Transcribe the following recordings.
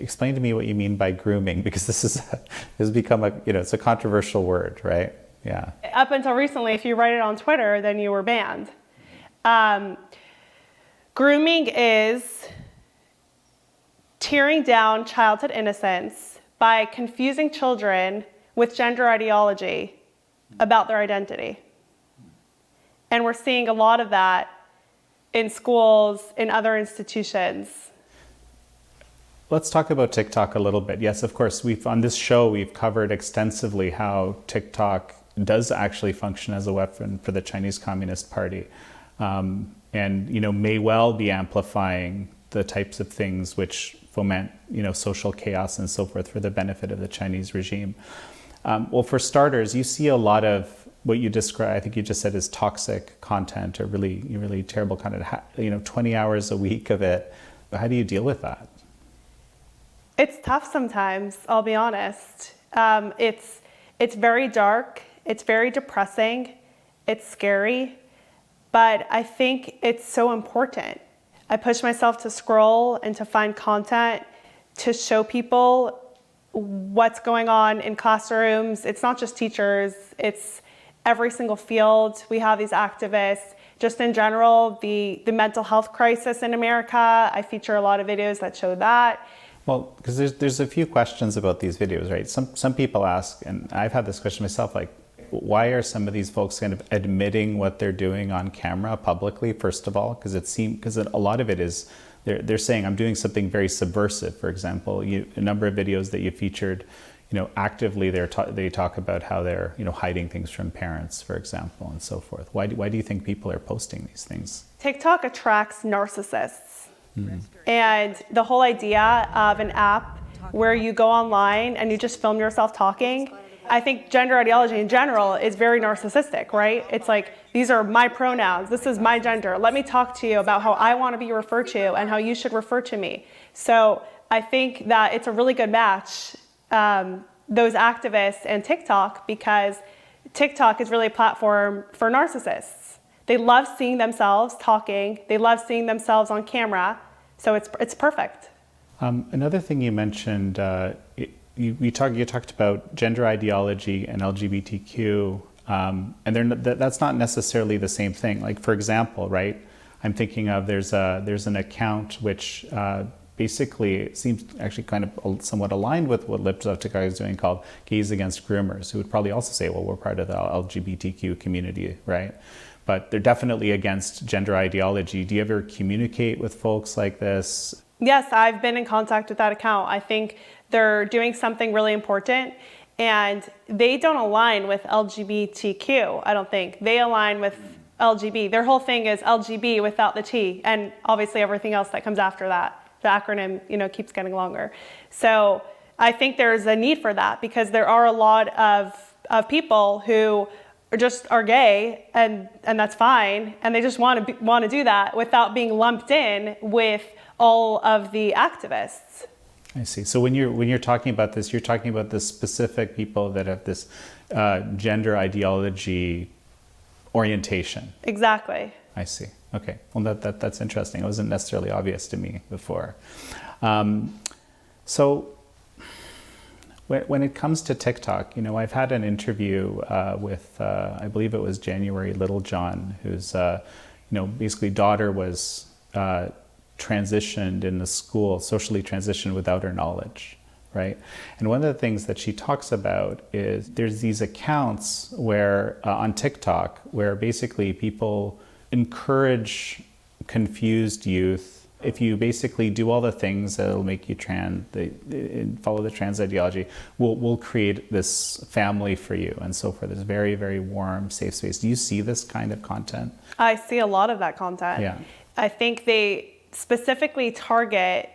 explain to me what you mean by grooming, because has become it's a controversial word, right? Yeah. Up until recently, if you write it on Twitter, then you were banned. Grooming is tearing down childhood innocence by confusing children with gender ideology about their identity. And we're seeing a lot of that in schools, in other institutions. Let's talk about TikTok a little bit. Yes, of course, on this show, we've covered extensively how TikTok does actually function as a weapon for the Chinese Communist Party. And, may well be amplifying the types of things which foment, social chaos and so forth for the benefit of the Chinese regime. Well, for starters, you see a lot of what you describe, I think you just said, is toxic content or really terrible content, 20 hours a week of it. How do you deal with that? It's tough sometimes, I'll be honest. It's very dark, it's very depressing, it's scary, but I think it's so important. I push myself to scroll and to find content to show people what's going on in classrooms. It's not just teachers, it's every single field. We have these activists. Just in general, the mental health crisis in America, I feature a lot of videos that show that. Well, because there's a few questions about these videos, right? Some people ask, and I've had this question myself, like, why are some of these folks kind of admitting what they're doing on camera publicly, first of all? Because a lot of it is, they're saying, I'm doing something very subversive. For example, a number of videos that you featured, actively they talk about how they're, hiding things from parents, for example, and so forth. Why do you think people are posting these things? TikTok attracts narcissists. Mm-hmm. And the whole idea of an app where you go online and you just film yourself talking, I think gender ideology in general is very narcissistic, right? It's like, these are my pronouns, this is my gender. Let me talk to you about how I want to be referred to and how you should refer to me. So I think that it's a really good match, those activists and TikTok, because TikTok is really a platform for narcissists. They love seeing themselves talking, they love seeing themselves on camera, so it's perfect. Another thing you mentioned, you talked about gender ideology and LGBTQ, and that's not necessarily the same thing. Like, for example, right? I'm thinking of there's an account which basically seems actually kind of somewhat aligned with what Lipsov TikTok is doing, called Gays Against Groomers, who would probably also say, well, we're part of the LGBTQ community, right? But they're definitely against gender ideology. Do you ever communicate with folks like this? Yes, I've been in contact with that account. I think they're doing something really important, and they don't align with LGBTQ, I don't think. They align with LGB. Their whole thing is LGB without the T, and obviously everything else that comes after that. The acronym, keeps getting longer. So I think there's a need for that, because there are a lot of people who are gay, and that's fine, and they just want to do that without being lumped in with all of the activists. I see. So when you're talking about this, you're talking about the specific people that have this gender ideology orientation. Exactly. I see. Okay. Well, that's interesting. It wasn't necessarily obvious to me before. So when it comes to TikTok, I've had an interview with, I believe it was January Littlejohn, whose, basically daughter was transitioned in the school, socially transitioned without her knowledge, right? And one of the things that she talks about is there's these accounts where, on TikTok, where basically people encourage confused youth. If you basically do all the things that'll make you follow the trans ideology, we'll create this family for you and so forth. This very, very warm, safe space. Do you see this kind of content? I see a lot of that content. Yeah. I think they specifically target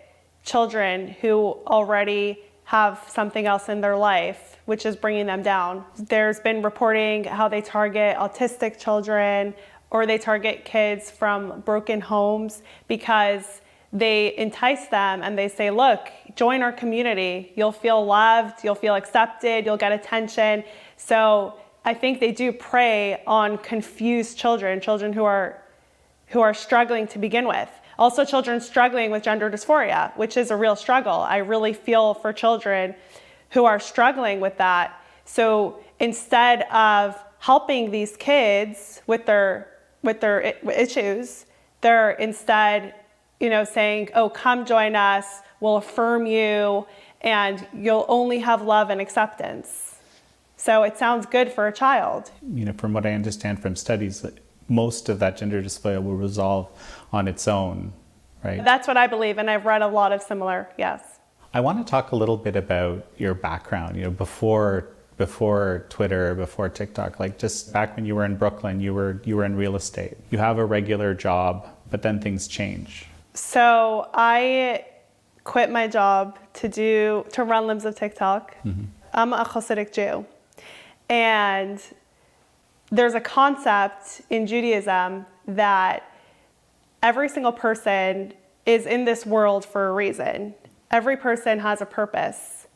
children who already have something else in their life, which is bringing them down. There's been reporting how they target autistic children, or they target kids from broken homes, because they entice them and they say, look, join our community. You'll feel loved, you'll feel accepted, you'll get attention. So I think they do prey on confused children who are struggling to begin with. Also, children struggling with gender dysphoria, which is a real struggle. I really feel for children who are struggling with that. So instead of helping these kids with their issues, they're instead, saying, oh, come join us, we'll affirm you, and you'll only have love and acceptance. So it sounds good for a child. From what I understand from studies, most of that gender dysphoria will resolve on its own, right? That's what I believe, and I've read a lot of similar, yes. I want to talk a little bit about your background, before Twitter, before TikTok, like just back when you were in Brooklyn, you were in real estate. You have a regular job, but then things change. So I quit my job to run Libs of TikTok. Mm-hmm. I'm a Hasidic Jew. And there's a concept in Judaism that every single person is in this world for a reason. Every person has a purpose.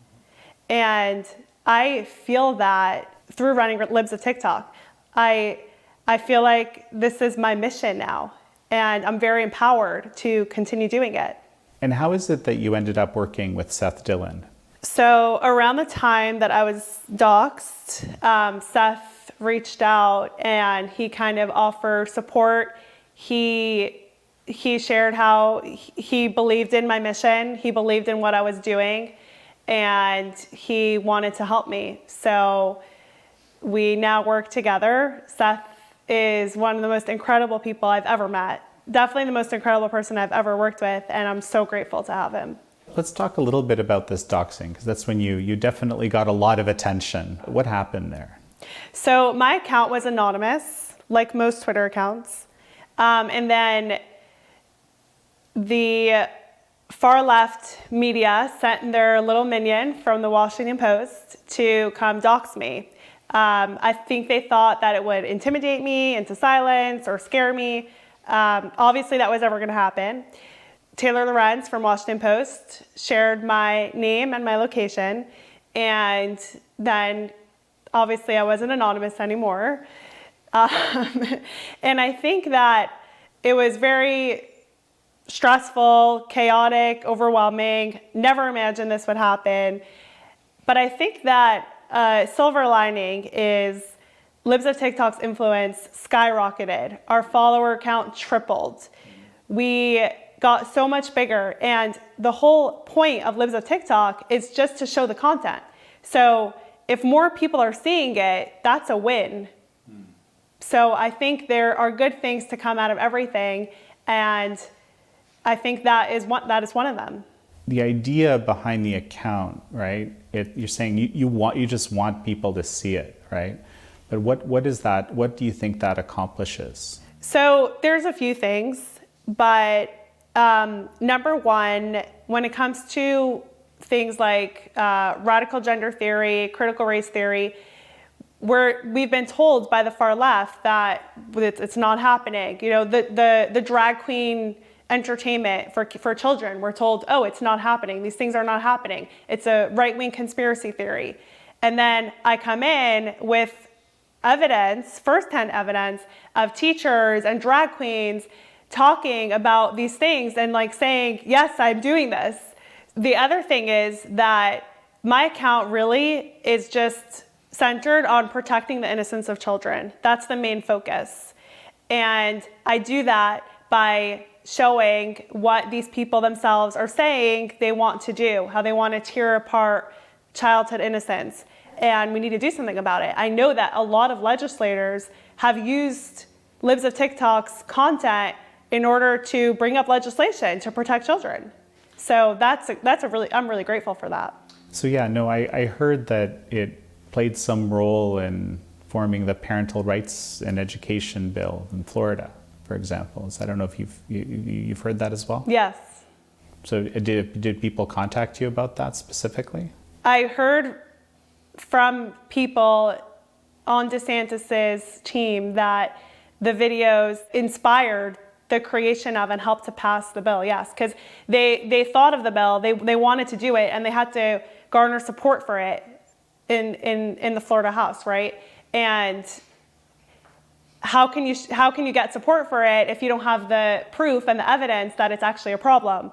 And I feel that through running Libs of TikTok. I feel like this is my mission now, and I'm very empowered to continue doing it. And how is it that you ended up working with Seth Dillon? So around the time that I was doxxed, Seth reached out and he kind of offered support. He shared how he believed in my mission. He believed in what I was doing, and he wanted to help me. So we now work together. Seth is one of the most incredible people I've ever met. Definitely the most incredible person I've ever worked with, and I'm so grateful to have him. Let's talk a little bit about this doxing, because that's when you definitely got a lot of attention. What happened there? So my account was anonymous, like most Twitter accounts. And then the far left media sent their little minion from the Washington Post to come dox me. I think they thought that it would intimidate me into silence or scare me. Obviously, that was never going to happen. Taylor Lorenz from Washington Post shared my name and my location, and then obviously I wasn't anonymous anymore. And I think that it was very stressful, chaotic, overwhelming. Never imagined this would happen. But I think that silver lining is Libs of TikTok's influence skyrocketed. Our follower count tripled. We got so much bigger, and the whole point of Libs of TikTok is just to show the content. So if more people are seeing it, that's a win. So I think there are good things to come out of everything, and I think that is one of them. The idea behind the account, right? You're saying you just want people to see it, right? But what is that? What do you think that accomplishes? So there's a few things, but number one, when it comes to things like radical gender theory, critical race theory, we've been told by the far left that it's not happening. The drag queen entertainment for children, we're told, oh, it's not happening. These things are not happening. It's a right-wing conspiracy theory. And then I come in with evidence, firsthand evidence of teachers and drag queens talking about these things and saying, yes, I'm doing this. The other thing is that my account really is just centered on protecting the innocence of children. That's the main focus. And I do that by showing what these people themselves are saying they want to do, how they want to tear apart childhood innocence. And we need to do something about it. I know that a lot of legislators have used Libs of TikTok's content in order to bring up legislation to protect children. So I'm really grateful for that. So yeah, no, I heard that it played some role in forming the parental rights and education bill in Florida, for example. So I don't know if you've heard that as well? Yes. So did people contact you about that specifically? I heard from people on DeSantis's team that the videos inspired the creation of and helped to pass the bill, yes, because they thought of the bill, they wanted to do it, and they had to garner support for it in the Florida House, right? And how can you get support for it if you don't have the proof and the evidence that it's actually a problem?